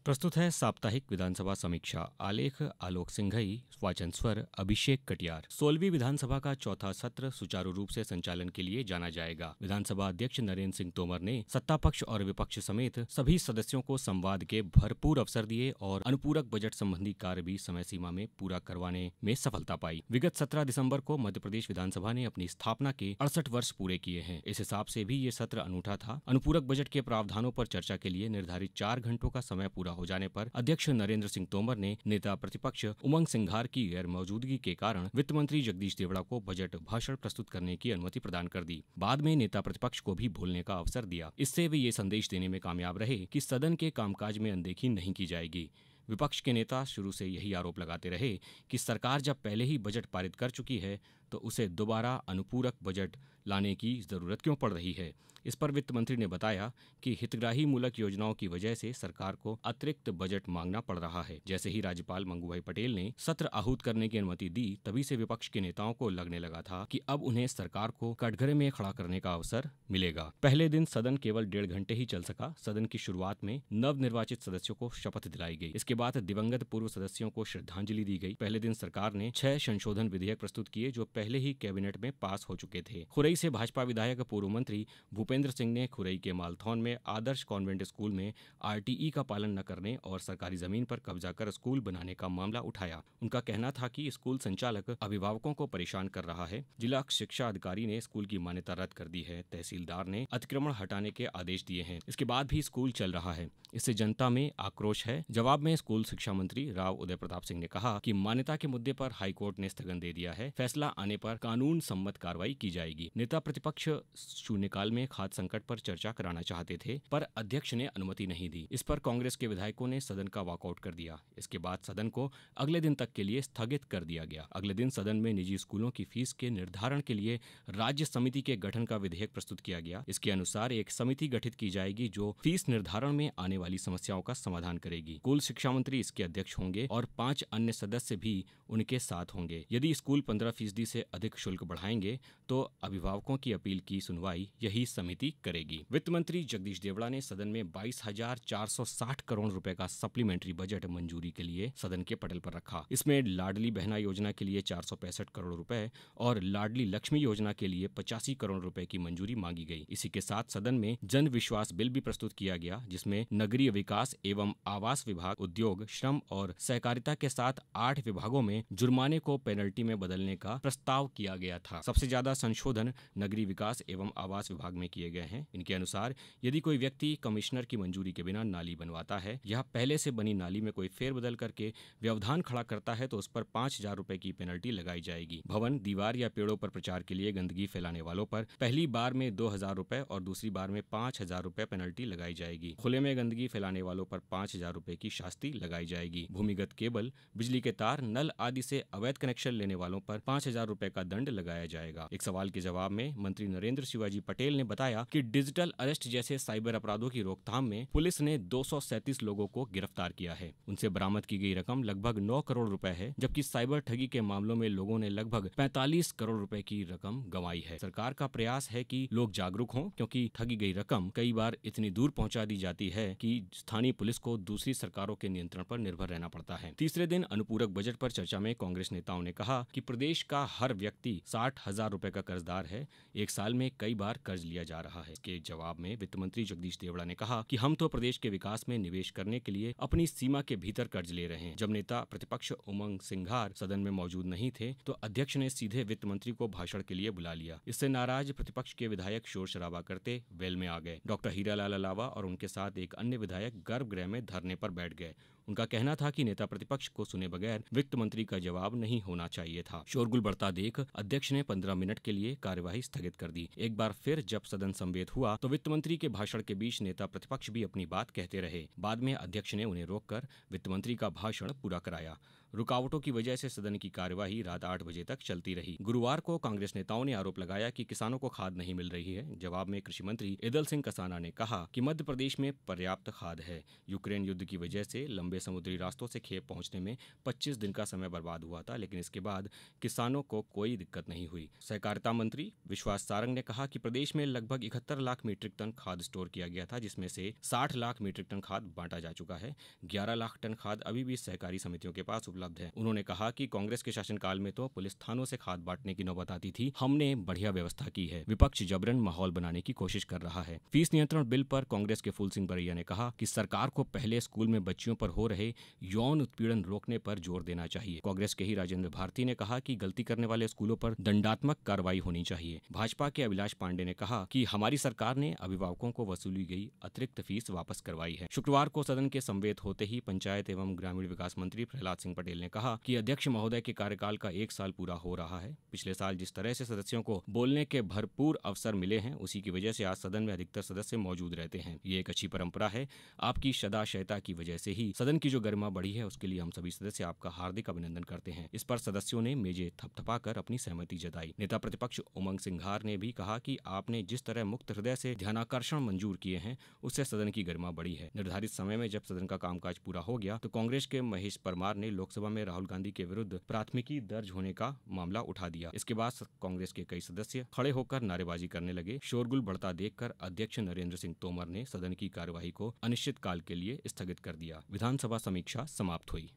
प्रस्तुत है साप्ताहिक विधानसभा समीक्षा। आलेख आलोक सिंघई, वाचन स्वर अभिषेक कटियार। 16वीं विधानसभा का चौथा सत्र सुचारू रूप से संचालन के लिए जाना जाएगा। विधानसभा अध्यक्ष नरेंद्र सिंह तोमर ने सत्ता पक्ष और विपक्ष समेत सभी सदस्यों को संवाद के भरपूर अवसर दिए और अनुपूरक बजट संबंधी कार्य भी समय सीमा में पूरा करवाने में सफलता पाई। विगत 17 दिसंबर को मध्य प्रदेश विधानसभा ने अपनी स्थापना के 68 वर्ष पूरे किए हैं। इस हिसाब से भी ये सत्र अनूठा था। अनुपूरक बजट के प्रावधानों पर चर्चा के लिए निर्धारित 4 घंटों का समय पूरा हो जाने पर अध्यक्ष नरेंद्र सिंह तोमर ने नेता प्रतिपक्ष उमंग सिंघार की गैर मौजूदगी के कारण वित्त मंत्री जगदीश देवड़ा को बजट भाषण प्रस्तुत करने की अनुमति प्रदान कर दी। बाद में नेता प्रतिपक्ष को भी बोलने का अवसर दिया। इससे वे ये संदेश देने में कामयाब रहे कि सदन के कामकाज में अनदेखी नहीं की जाएगी। विपक्ष के नेता शुरू से यही आरोप लगाते रहे कि सरकार जब पहले ही बजट पारित कर चुकी है तो उसे दोबारा अनुपूरक बजट लाने की जरूरत क्यों पड़ रही है। इस पर वित्त मंत्री ने बताया कि हितग्राही मूलक योजनाओं की वजह से सरकार को अतिरिक्त बजट मांगना पड़ रहा है। जैसे ही राज्यपाल मंगूभाई पटेल ने सत्र आहूत करने की अनुमति दी, तभी से विपक्ष के नेताओं को लगने लगा था कि अब उन्हें सरकार को कटघरे में खड़ा करने का अवसर मिलेगा। पहले दिन सदन केवल 1.5 घंटे ही चल सका। सदन की शुरुआत में नवनिर्वाचित सदस्यों को शपथ दिलाई गई। इसके बाद दिवंगत पूर्व सदस्यों को श्रद्धांजलि दी गई। पहले दिन सरकार ने 6 संशोधन विधेयक प्रस्तुत किए जो पहले ही कैबिनेट में पास हो चुके थे। खुरई से भाजपा विधायक पूर्व मंत्री भूपेंद्र सिंह ने खुरई के मालथौन में आदर्श कॉन्वेंट स्कूल में आरटीई का पालन न करने और सरकारी जमीन पर कब्जा कर स्कूल बनाने का मामला उठाया। उनका कहना था कि स्कूल संचालक अभिभावकों को परेशान कर रहा है। जिला शिक्षा अधिकारी ने स्कूल की मान्यता रद्द कर दी है। तहसीलदार ने अतिक्रमण हटाने के आदेश दिए हैं। इसके बाद भी स्कूल चल रहा है। इससे जनता में आक्रोश है। जवाब में स्कूल शिक्षा मंत्री राव उदय प्रताप सिंह ने कहा कि मान्यता के मुद्दे पर हाईकोर्ट ने स्थगन दे दिया है। फैसला आने पर कानून सम्मत कार्रवाई की जाएगी। नेता प्रतिपक्ष शून्यकाल में खाद्य संकट पर चर्चा कराना चाहते थे, पर अध्यक्ष ने अनुमति नहीं दी। इस पर कांग्रेस के विधायकों ने सदन का वॉकआउट कर दिया। इसके बाद सदन को अगले दिन तक के लिए स्थगित कर दिया गया। अगले दिन सदन में निजी स्कूलों की फीस के निर्धारण के लिए राज्य समिति के गठन का विधेयक प्रस्तुत किया गया। इसके अनुसार एक समिति गठित की जाएगी जो फीस निर्धारण में आने वाली समस्याओं का समाधान करेगी। स्कूल शिक्षा मंत्री इसके अध्यक्ष होंगे और 5 अन्य सदस्य भी उनके साथ होंगे। यदि स्कूल 15% से अधिक शुल्क बढ़ाएंगे तो अभिभावकों की अपील की सुनवाई यही समिति करेगी। वित्त मंत्री जगदीश देवड़ा ने सदन में 22,460 करोड़ रुपए का सप्लीमेंट्री बजट मंजूरी के लिए सदन के पटल पर रखा। इसमें लाडली बहना योजना के लिए 465 करोड़ रुपए और लाडली लक्ष्मी योजना के लिए 85 करोड़ रुपए की मंजूरी मांगी गई। इसी के साथ सदन में जन विश्वास बिल भी प्रस्तुत किया गया, जिसमें नगरीय विकास एवं आवास विभाग, उद्योग, श्रम और सहकारिता के साथ 8 विभागों में जुर्माने को पेनल्टी में बदलने का प्रस्ताव किया गया था। सबसे ज्यादा संशोधन नगरीय विकास एवं आवास विभाग में किए गए हैं। इनके अनुसार यदि कोई व्यक्ति कमिश्नर की मंजूरी के बिना नाली बनवाता है या पहले से बनी नाली में कोई फेरबदल करके व्यवधान खड़ा करता है तो उस पर 5,000 रुपए की पेनल्टी लगाई जाएगी। भवन, दीवार या पेड़ों पर प्रचार के लिए गंदगी फैलाने वालों पर पहली बार में 2,000 रुपए और दूसरी बार में 5,000 रुपए पेनल्टी लगाई जाएगी। खुले में गंदगी फैलाने वालों पर 5,000 रुपए की शास्ति लगाई जाएगी। भूमिगत केबल, बिजली के तार, नल आदि से अवैध कनेक्शन लेने वालों पर 5,000 रुपए का दंड लगाया जाएगा। एक सवाल के जवाब में मंत्री नरेंद्र शिवाजी पटेल ने बताया कि डिजिटल अरेस्ट जैसे साइबर अपराधों की रोकथाम में पुलिस ने 237 लोगों को गिरफ्तार किया है। उनसे बरामद की गई रकम लगभग 9 करोड़ रुपए है, जबकि साइबर ठगी के मामलों में लोगों ने लगभग 45 करोड़ रुपए की रकम गंवाई है। सरकार का प्रयास है कि लोग जागरूक हों, क्योंकि ठगी गई रकम कई बार इतनी दूर पहुंचा दी जाती है कि स्थानीय पुलिस को दूसरी सरकारों के नियंत्रण पर निर्भर रहना पड़ता है। तीसरे दिन अनुपूरक बजट पर चर्चा में कांग्रेस नेताओं ने कहा कि प्रदेश का हर व्यक्ति 60,000 रुपए का कर्जदार है। एक साल में कई बार कर्ज लिया जा रहा है। इसके जवाब में वित्त मंत्री जगदीश देवड़ा ने कहा कि हम तो प्रदेश के विकास में निवेश करने के लिए अपनी सीमा के भीतर कर्ज ले रहे हैं। जब नेता प्रतिपक्ष उमंग सिंघार सदन में मौजूद नहीं थे तो अध्यक्ष ने सीधे वित्त मंत्री को भाषण के लिए बुला लिया। इससे नाराज प्रतिपक्ष के विधायक शोर शराबा करते वेल में आ गए। डॉक्टर हीरालाल अलावा और उनके साथ एक अन्य विधायक गर्भगृह में धरने पर बैठ गए। उनका कहना था कि नेता प्रतिपक्ष को सुने बगैर वित्त मंत्री का जवाब नहीं होना चाहिए था। शोरगुल बढ़ता देख अध्यक्ष ने 15 मिनट के लिए कार्यवाही स्थगित कर दी। एक बार फिर जब सदन समवेत हुआ तो वित्त मंत्री के भाषण के बीच नेता प्रतिपक्ष भी अपनी बात कहते रहे। बाद में अध्यक्ष ने उन्हें रोककर वित्त मंत्री का भाषण पूरा कराया। रुकावटों की वजह से सदन की कार्यवाही रात 8 बजे तक चलती रही। गुरुवार को कांग्रेस नेताओं ने आरोप लगाया कि किसानों को खाद नहीं मिल रही है। जवाब में कृषि मंत्री ईदल सिंह कसाना ने कहा कि मध्य प्रदेश में पर्याप्त खाद है। यूक्रेन युद्ध की वजह से लंबे समुद्री रास्तों से खेप पहुंचने में 25 दिन का समय बर्बाद हुआ था, लेकिन इसके बाद किसानों को कोई दिक्कत नहीं हुई। सहकारिता मंत्री विश्वास सारंग ने कहा कि प्रदेश में लगभग 71 लाख मीट्रिक टन खाद स्टोर किया गया था, जिसमें से 60 लाख मीट्रिक टन खाद बांटा जा चुका है। 11 लाख टन खाद अभी भी सहकारी समितियों के पास उपलब्ध है। उन्होंने कहा कि कांग्रेस के शासनकाल में तो पुलिस थानों से खाद बांटने की नौबत आती थी, हमने बढ़िया व्यवस्था की है। विपक्ष जबरन माहौल बनाने की कोशिश कर रहा है। फीस नियंत्रण बिल पर कांग्रेस के फूल सिंह बरैया ने कहा कि सरकार को पहले स्कूल में बच्चियों पर हो रहे यौन उत्पीड़न रोकने पर जोर देना चाहिए। कांग्रेस के ही राजेंद्र भारती ने कहा कि गलती करने वाले स्कूलों पर दंडात्मक कार्रवाई होनी चाहिए। भाजपा के अभिलाष पांडे ने कहा कि हमारी सरकार ने अभिभावकों को वसूली गई अतिरिक्त फीस वापस करवाई है। शुक्रवार को सदन के समवेत होते ही पंचायत एवं ग्रामीण विकास मंत्री प्रहलाद सिंह पटेल ने कहा कि अध्यक्ष महोदय के कार्यकाल का 1 साल पूरा हो रहा है। पिछले साल जिस तरह से सदस्यों को बोलने के भरपूर अवसर मिले हैं, उसी की वजह से आज सदन में अधिकतर सदस्य मौजूद रहते हैं। ये एक अच्छी परंपरा है। आपकी सदाशयता की वजह से ही सदन की जो गरिमा बढ़ी है, उसके लिए हम सभी सदस्य आपका हार्दिक अभिनंदन करते हैं। इस पर सदस्यों ने मेजें थपथपाकर अपनी सहमति जताई। नेता प्रतिपक्ष उमंग सिंघार ने भी कहा कि आपने जिस तरह मुक्त हृदय से ध्यानाकर्षण मंजूर किए हैं, उससे सदन की गरिमा बढ़ी है। निर्धारित समय में जब सदन का कामकाज पूरा हो गया तो कांग्रेस के महेश परमार ने लोकसभा में राहुल गांधी के विरुद्ध प्राथमिकी दर्ज होने का मामला उठा दिया। इसके बाद कांग्रेस के कई सदस्य खड़े होकर नारेबाजी करने लगे। शोरगुल बढ़ता देखकर अध्यक्ष नरेंद्र सिंह तोमर ने सदन की कार्यवाही को अनिश्चितकाल के लिए स्थगित कर दिया। विधानसभा समीक्षा समाप्त हुई।